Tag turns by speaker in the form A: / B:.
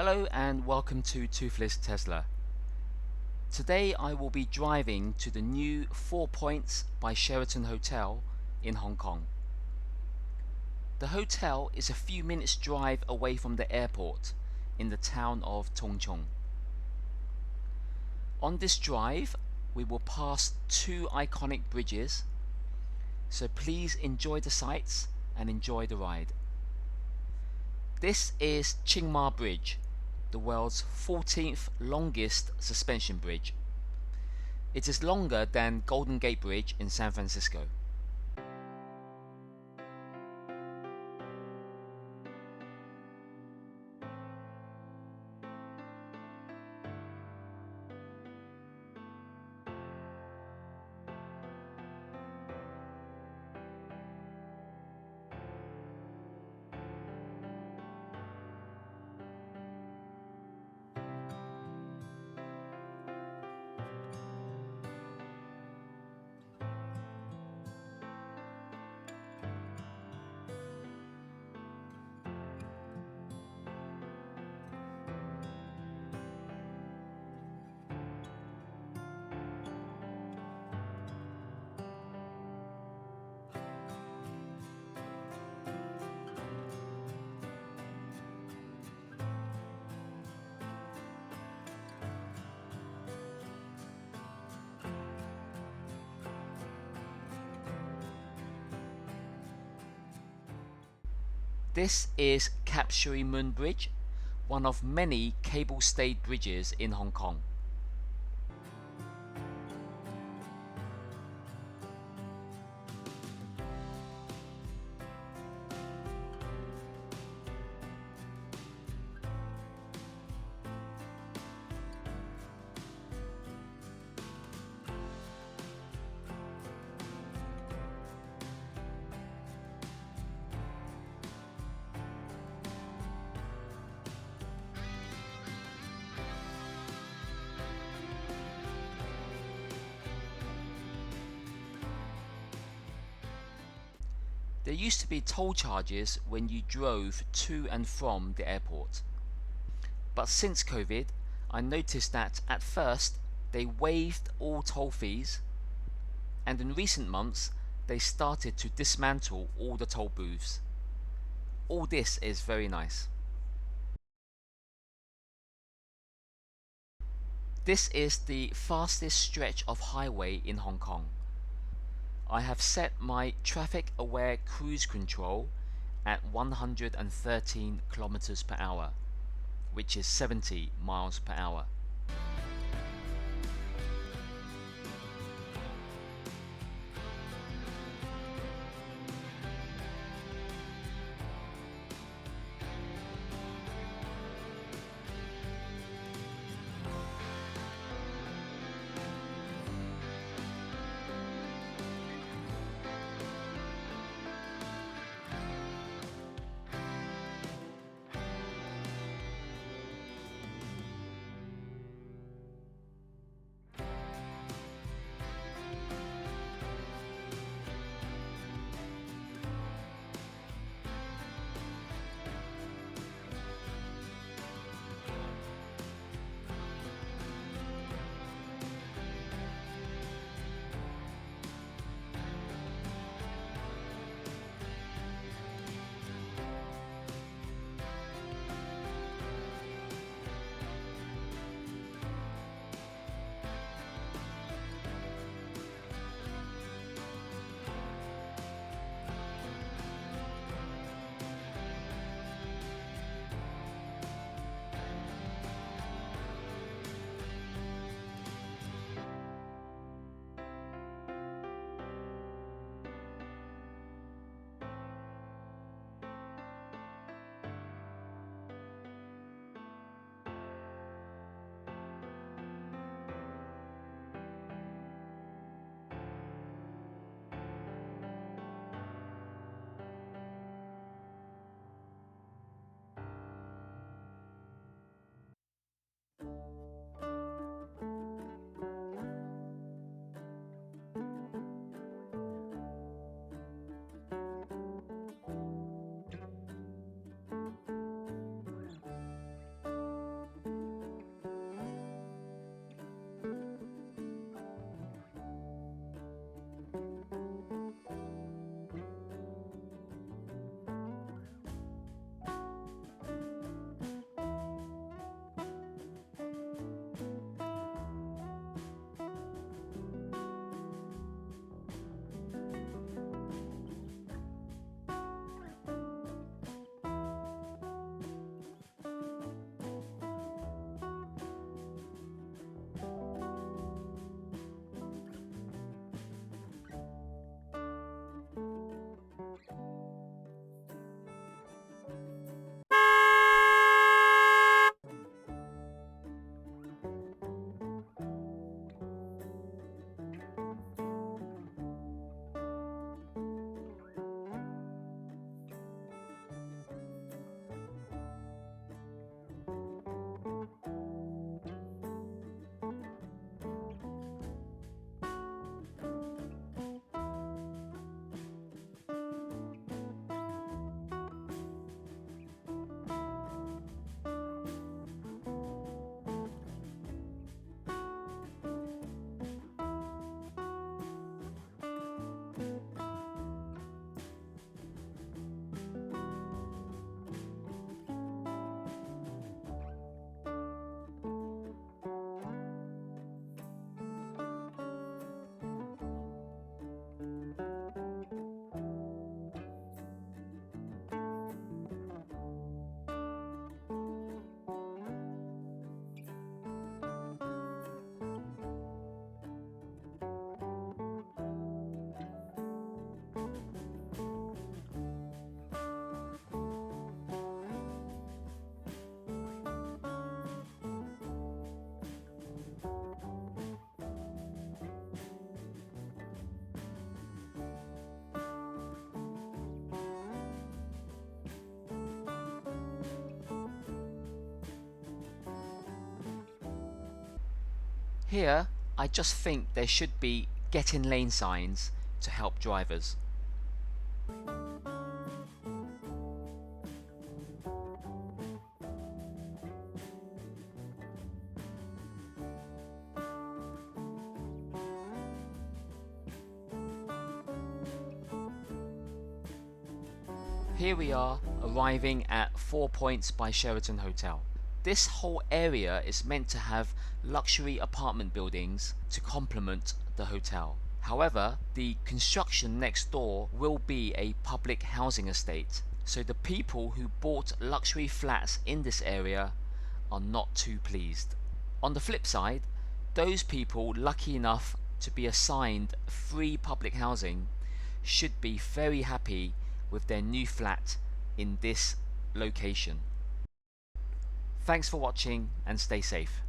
A: Hello and welcome to Toothless Tesla. Today I will be driving to the new 4 Points by Sheraton Hotel in Hong Kong. The hotel is a few minutes drive away from the airport in the town of Tung Chung. On this drive we will pass 2 iconic bridges, so please enjoy the sights and enjoy the ride. This is Chiang Mai Bridge, the world's 14th longest suspension bridge. It is longer than Golden Gate Bridge in San Francisco. This is Kap Shui Mun Bridge, one of many cable-stayed bridges in Hong Kong. There used to be toll charges when you drove to and from the airport. But since COVID, I noticed that at first they waived all toll fees, and in recent months they started to dismantle all the toll booths. All this is very nice. This is the fastest stretch of highway in Hong Kong. I have set my traffic aware cruise control at 113 kilometers per hour, which is 70 miles per hour. Here, I just think there should be get in lane signs to help drivers. Here we are arriving at 4 Points by Sheraton Hotel. This whole area is meant to have luxury apartment buildings to complement the hotel. However, the construction next door will be a public housing estate, so the people who bought luxury flats in this area are not too pleased. On the flip side, those people lucky enough to be assigned free public housing should be very happy with their new flat in this location. Thanks for watching and stay safe.